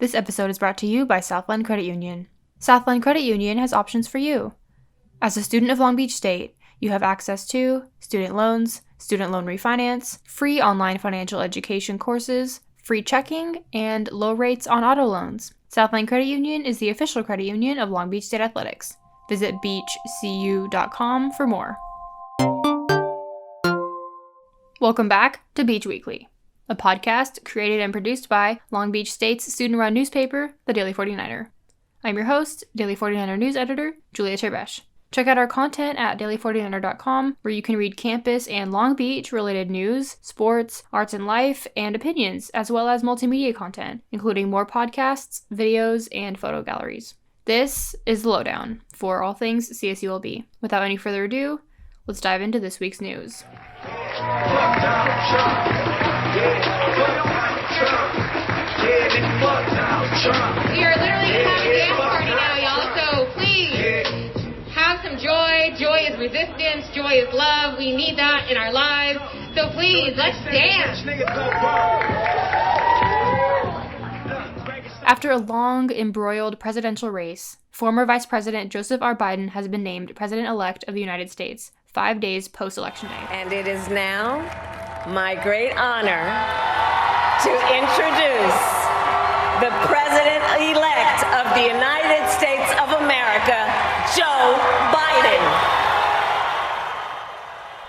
This episode is brought to you by Southland Credit Union. Southland Credit Union has options for you. As a student of Long Beach State, you have access to student loans, student loan refinance, free online financial education courses, free checking, and low rates on auto loans. Southland Credit Union is the official credit union of Long Beach State Athletics. Visit beachcu.com for more. Welcome back to Beach Weekly, a podcast created and produced by Long Beach State's student-run newspaper, The Daily 49er. I'm your host, Daily 49er news editor, Julia Terbesh. Check out our content at daily49er.com, where you can read campus and Long Beach-related news, sports, arts and life, and opinions, as well as multimedia content, including more podcasts, videos, and photo galleries. This is the lowdown for all things CSULB. Without any further ado, let's dive into this week's news. We are literally going to have a dance party now, y'all, so please have some joy. Joy is resistance. Joy is love. We need that in our lives. So please, let's dance. After a long, embroiled presidential race, former Vice President Joseph R. Biden has been named President-elect of the United States 5 days post-Election Day. And it is now my great honor to introduce the President-elect of the United States of America, Joe Biden.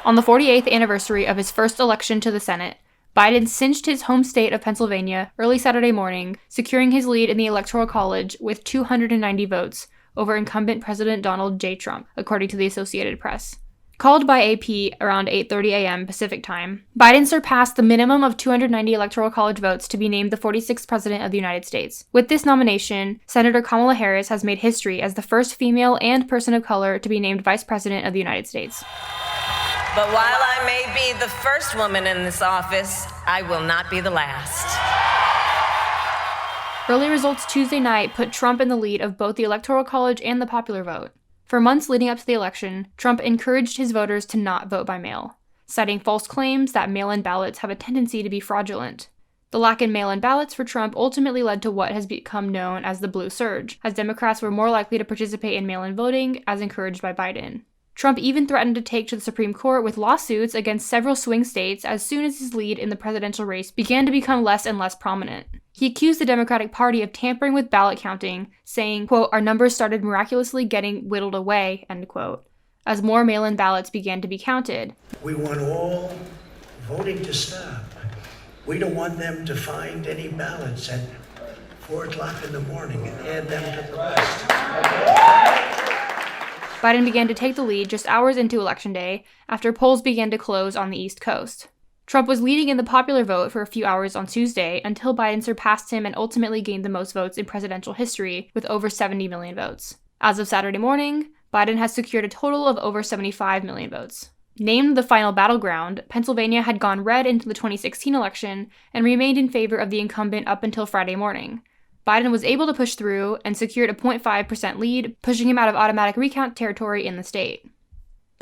On the 48th anniversary of his first election to the Senate, Biden cinched his home state of Pennsylvania early Saturday morning, securing his lead in the Electoral College with 290 votes over incumbent President Donald J. Trump, according to the Associated Press. Called by AP around 8:30 a.m. Pacific Time, Biden surpassed the minimum of 290 Electoral College votes to be named the 46th President of the United States. With this nomination, Senator Kamala Harris has made history as the first female and person of color to be named Vice President of the United States. But while I may be the first woman in this office, I will not be the last. Early results Tuesday night put Trump in the lead of both the Electoral College and the popular vote. For months leading up to the election, Trump encouraged his voters to not vote by mail, citing false claims that mail-in ballots have a tendency to be fraudulent. The lack in mail-in ballots for Trump ultimately led to what has become known as the blue surge, as Democrats were more likely to participate in mail-in voting, as encouraged by Biden. Trump even threatened to take to the Supreme Court with lawsuits against several swing states as soon as his lead in the presidential race began to become less and less prominent. He accused the Democratic Party of tampering with ballot counting, saying, quote, "Our numbers started miraculously getting whittled away," end quote, as more mail-in ballots began to be counted. We want all voting to stop. We don't want them to find any ballots at 4 o'clock in the morning and add them to the list. Biden began to take the lead just hours into Election Day after polls began to close on the East Coast. Trump was leading in the popular vote for a few hours on Tuesday until Biden surpassed him and ultimately gained the most votes in presidential history with over 70 million votes. As of Saturday morning, Biden has secured a total of over 75 million votes. Named the final battleground, Pennsylvania had gone red into the 2016 election and remained in favor of the incumbent up until Friday morning. Biden was able to push through and secured a 0.5% lead, pushing him out of automatic recount territory in the state.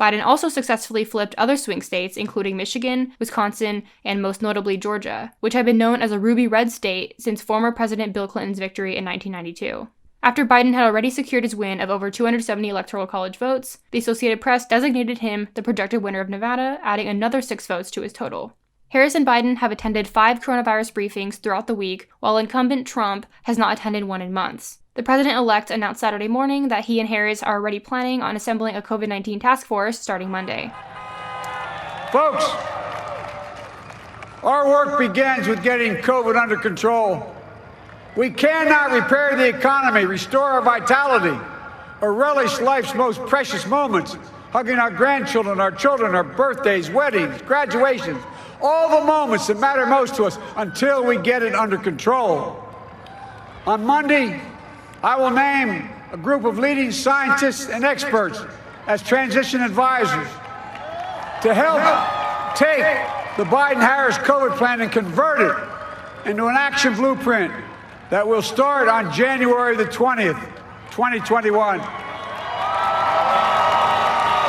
Biden also successfully flipped other swing states, including Michigan, Wisconsin, and most notably Georgia, which had been known as a ruby red state since former President Bill Clinton's victory in 1992. After Biden had already secured his win of over 270 Electoral College votes, the Associated Press designated him the projected winner of Nevada, adding another 6 votes to his total. Harris and Biden have attended 5 coronavirus briefings throughout the week, while incumbent Trump has not attended one in months. The president-elect announced Saturday morning that he and Harris are already planning on assembling a COVID-19 task force starting Monday. Folks, our work begins with getting COVID under control. We cannot repair the economy, restore our vitality, or relish life's most precious moments, hugging our grandchildren, our children, our birthdays, weddings, graduations, all the moments that matter most to us until we get it under control. On Monday, I will name a group of leading scientists and experts as transition advisors to help take the Biden-Harris COVID plan and convert it into an action blueprint that will start on January the 20th, 2021.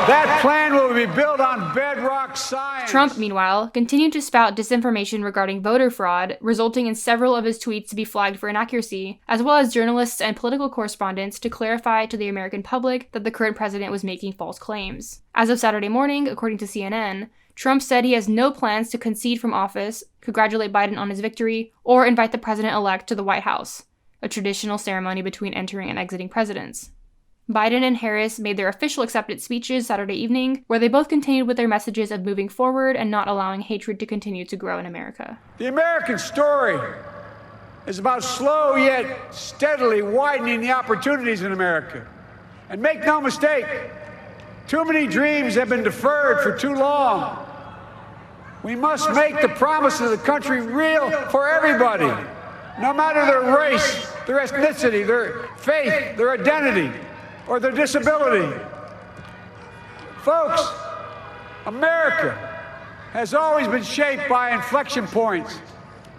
That plan will be built on bedrock science. Trump, meanwhile, continued to spout disinformation regarding voter fraud, resulting in several of his tweets to be flagged for inaccuracy, as well as journalists and political correspondents to clarify to the American public that the current president was making false claims. As of Saturday morning, according to CNN, Trump said he has no plans to concede from office, congratulate Biden on his victory, or invite the president-elect to the White House, a traditional ceremony between entering and exiting presidents. Biden and Harris made their official acceptance speeches Saturday evening, where they both continued with their messages of moving forward and not allowing hatred to continue to grow in America. The American story is about slow yet steadily widening the opportunities in America. And make no mistake, too many dreams have been deferred for too long. We must make the promise of the country real for everybody, no matter their race, their ethnicity, their faith, their identity, or their disability. Folks, America has always been shaped by inflection points,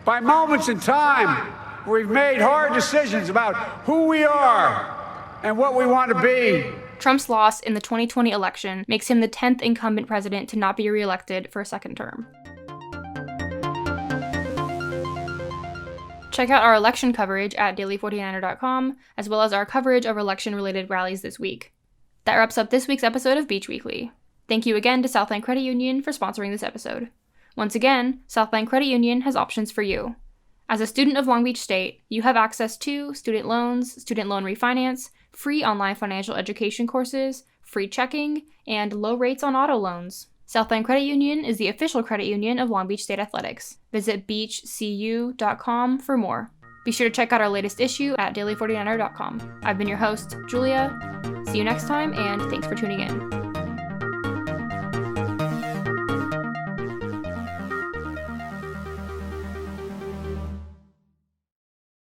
by moments in time where we've made hard decisions about who we are and what we want to be. Trump's loss in the 2020 election makes him the 10th incumbent president to not be reelected for a second term. Check out our election coverage at daily49er.com, as well as our coverage of election-related rallies this week. That wraps up this week's episode of Beach Weekly. Thank you again to Southland Credit Union for sponsoring this episode. Once again, Southland Credit Union has options for you. As a student of Long Beach State, you have access to student loans, student loan refinance, free online financial education courses, free checking, and low rates on auto loans. Southland Credit Union is the official credit union of Long Beach State Athletics. Visit beachcu.com for more. Be sure to check out our latest issue at daily49er.com. I've been your host, Julia. See you next time, and thanks for tuning in.